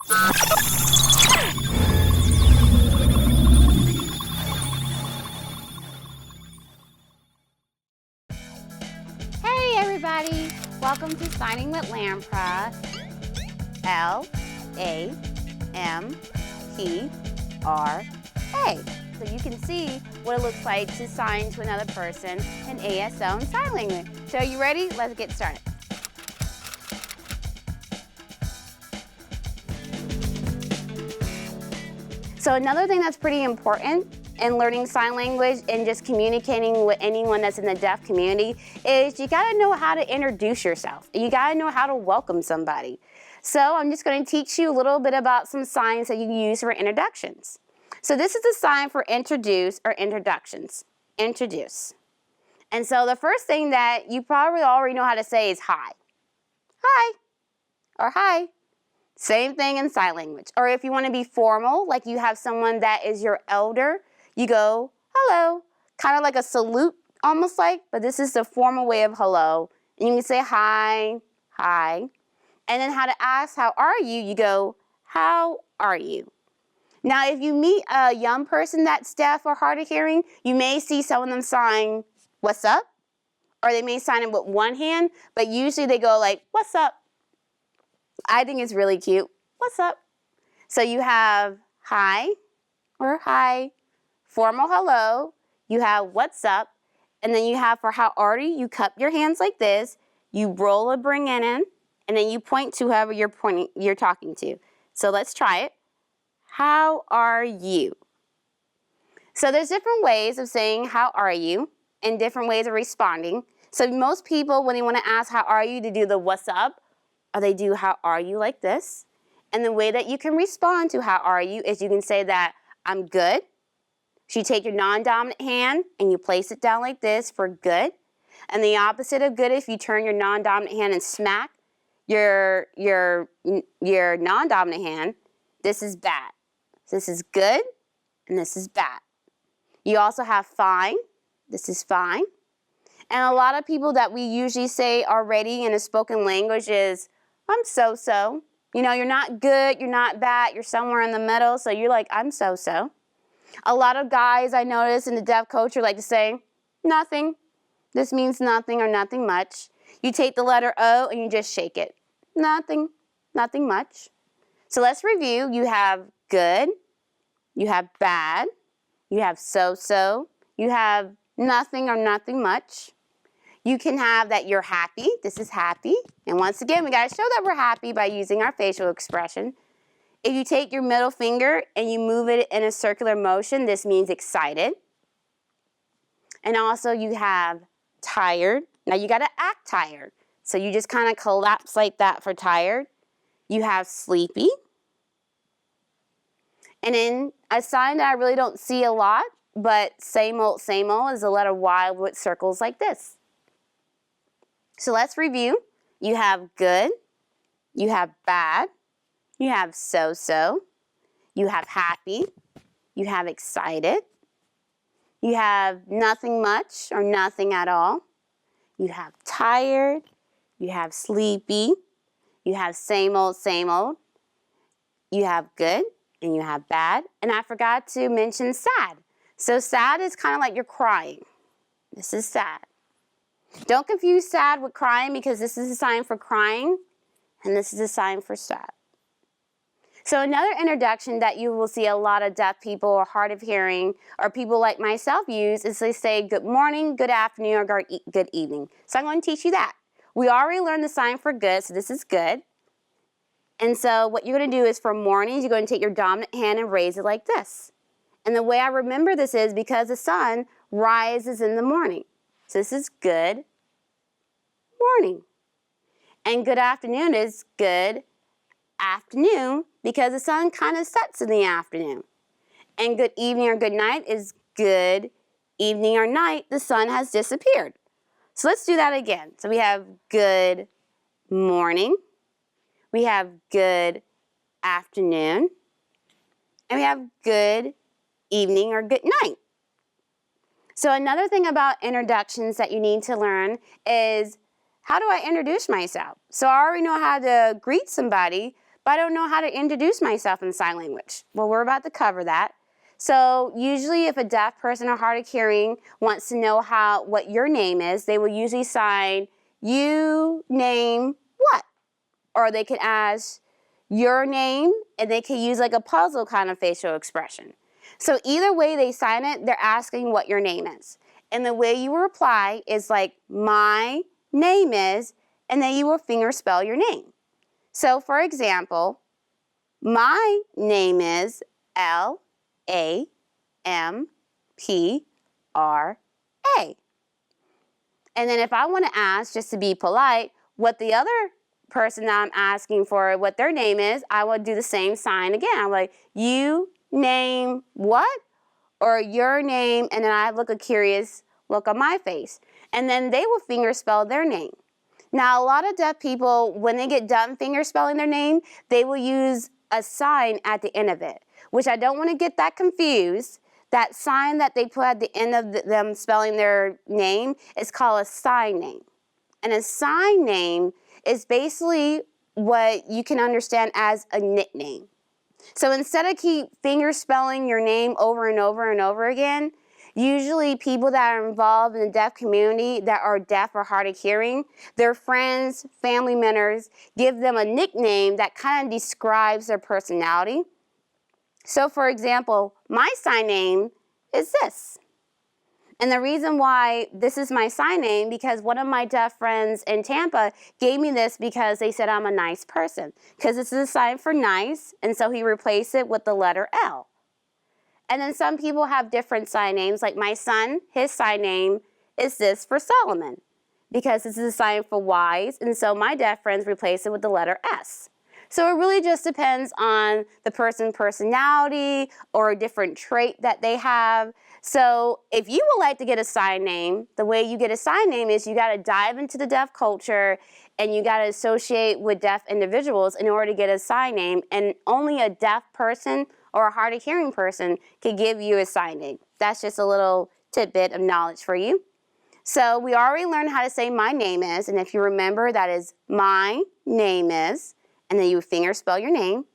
Hey everybody, welcome to Signing with Lampra, L-A-M-P-R-A. So you can see what it looks like to sign to another person in ASL and sign language. So are you ready? Let's get started. So another thing that's pretty important in learning sign language and just communicating with anyone that's in the deaf community is you gotta know how to introduce yourself. You gotta know how to welcome somebody. So I'm just gonna teach you a little bit about some signs that you use for introductions. So this is the sign for introduce or introductions. Introduce. And so the first thing that you probably already know how to say is hi. Hi. Or hi. Same thing in sign language. Or if you want to be formal, like you have someone that is your elder, you go, hello. Kind of like a salute, almost like, but this is the formal way of hello. And you can say hi, hi. And then how to ask, how are you? You go, how are you? Now, if you meet a young person that's deaf or hard of hearing, you may see some of them sign, what's up? Or they may sign it with one hand, but usually they go like, what's up? I think it's really cute. What's up? So you have hi or hi, formal hello, you have what's up, and then you have for how are you, you cup your hands like this, you roll or bring it in, and then you point to whoever you're talking to. So let's try it. How are you? So there's different ways of saying how are you and different ways of responding. So most people, when they want to ask how are you, they do the what's up, or they do how are you like this. And the way that you can respond to how are you is you can say that I'm good. So you take your non-dominant hand and you place it down like this for good. And the opposite of good, if you turn your non-dominant hand and smack your non-dominant hand, this is bad. So this is good and this is bad. You also have fine. This is fine. And a lot of people that we usually say already in a spoken language is, I'm so-so. You know, you're not good, you're not bad, you're somewhere in the middle, so you're like, I'm so-so. A lot of guys I notice in the deaf culture like to say, nothing. This means nothing or nothing much. You take the letter O and you just shake it. Nothing, nothing much. So let's review. You have good, you have bad, you have so-so, you have nothing or nothing much. You can have that you're happy. This is happy. And once again, we got to show that we're happy by using our facial expression. If you take your middle finger and you move it in a circular motion, this means excited. And also you have tired. Now you got to act tired. So you just kind of collapse like that for tired. You have sleepy. And then a sign that I really don't see a lot, but same old, is the letter Y with circles like this. So let's review. You have good, you have bad, you have so-so, you have happy, you have excited, you have nothing much or nothing at all, you have tired, you have sleepy, you have same old, you have good, and you have bad. And I forgot to mention sad. So sad is kind of like you're crying. This is sad. Don't confuse sad with crying because this is a sign for crying and this is a sign for sad. So another introduction that you will see a lot of deaf people or hard of hearing or people like myself use is they say good morning, good afternoon, or good evening. So I'm going to teach you that. We already learned the sign for good, so this is good. And so what you're going to do is for mornings, you're going to take your dominant hand and raise it like this. And the way I remember this is because the sun rises in the morning. So this is good morning. And good afternoon is good afternoon because the sun kind of sets in the afternoon. And good evening or good night is good evening or night, the sun has disappeared. So let's do that again. So we have good morning, we have good afternoon, and we have good evening or good night. So another thing about introductions that you need to learn is how do I introduce myself? So I already know how to greet somebody, but I don't know how to introduce myself in sign language. Well, we're about to cover that. So usually if a deaf person or hard of hearing wants to know what your name is, they will usually sign, you name what? Or they can ask your name, and they can use like a puzzle kind of facial expression. So either way they sign it, they're asking what your name is. And the way you will reply is like, my name is, and then you will finger spell your name. So for example, my name is Lampra. And then if I want to ask, just to be polite, what the other person that I'm asking for, what their name is, I will do the same sign again. I'm like, you name what? Or your name, and then I look a curious look on my face. And then they will finger spell their name. Now, a lot of deaf people, when they get done finger spelling their name, they will use a sign at the end of it, which I don't want to get that confused. That sign that they put at the end of them spelling their name is called a sign name. And a sign name is basically what you can understand as a nickname. So instead of keep finger spelling your name over and over and over again, usually people that are involved in the deaf community that are deaf or hard of hearing, their friends, family members, give them a nickname that kind of describes their personality. So for example, my sign name is this. And the reason why this is my sign name, because one of my deaf friends in Tampa gave me this because they said I'm a nice person. Because this is a sign for nice, and so he replaced it with the letter L. And then some people have different sign names, like my son, his sign name is this for Solomon, because this is a sign for wise, and so my deaf friends replace it with the letter S. So it really just depends on the person's personality or a different trait that they have. So if you would like to get a sign name, the way you get a sign name is you got to dive into the deaf culture and you got to associate with deaf individuals in order to get a sign name, and only a deaf person or a hard of hearing person can give you a sign name. That's just a little tidbit of knowledge for you. So we already learned how to say my name is, and if you remember, that is my name is, and then you finger spell your name.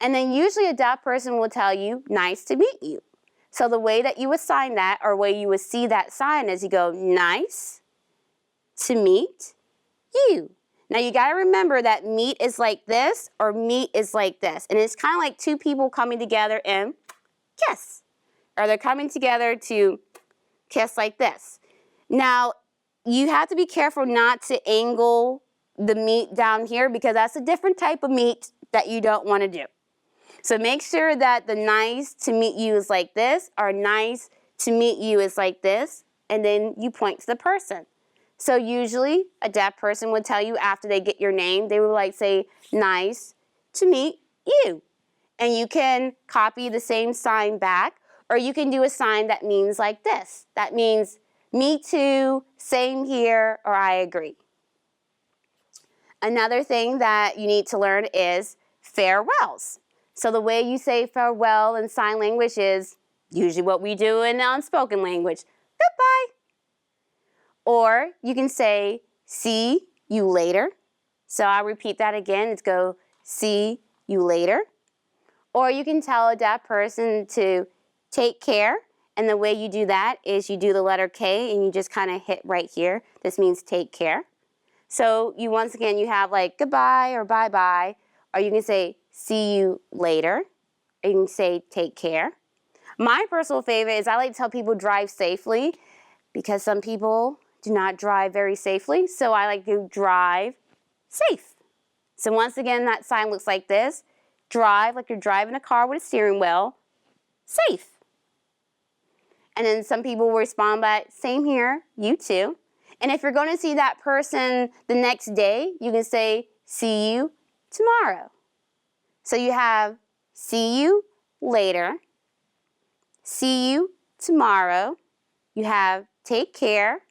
And then usually a deaf person will tell you, nice to meet you. So the way that you would sign that, or way you would see that sign, is you go, nice to meet you. Now you gotta remember that meet is like this, or meet is like this. And it's kind of like two people coming together and kiss. Or they're coming together to kiss like this. Now, you have to be careful not to angle the meat down here, because that's a different type of meat that you don't want to do. So make sure that the nice to meet you is like this, or nice to meet you is like this, and then you point to the person. So usually a deaf person would tell you after they get your name, they would like say, nice to meet you. And you can copy the same sign back, or you can do a sign that means like this. That means me too, same here, or I agree. Another thing that you need to learn is farewells. So the way you say farewell in sign language is usually what we do in unspoken language. Goodbye. Or you can say, see you later. So I'll repeat that again. It's go, see you later. Or you can tell a deaf person to take care. And the way you do that is you do the letter K and you just kind of hit right here. This means take care. So you once again, you have like goodbye or bye-bye. Or you can say, see you later. Or you can say, take care. My personal favorite is I like to tell people drive safely, because some people do not drive very safely. So I like to drive safe. So once again, that sign looks like this. Drive like you're driving a car with a steering wheel. Safe. And then some people will respond by, same here, you too. And if you're going to see that person the next day, you can say, see you tomorrow. So you have see you later, see you tomorrow. You have take care,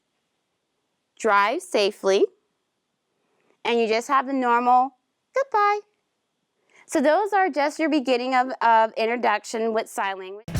drive safely, and you just have the normal goodbye. So those are just your beginning of introduction with sign language.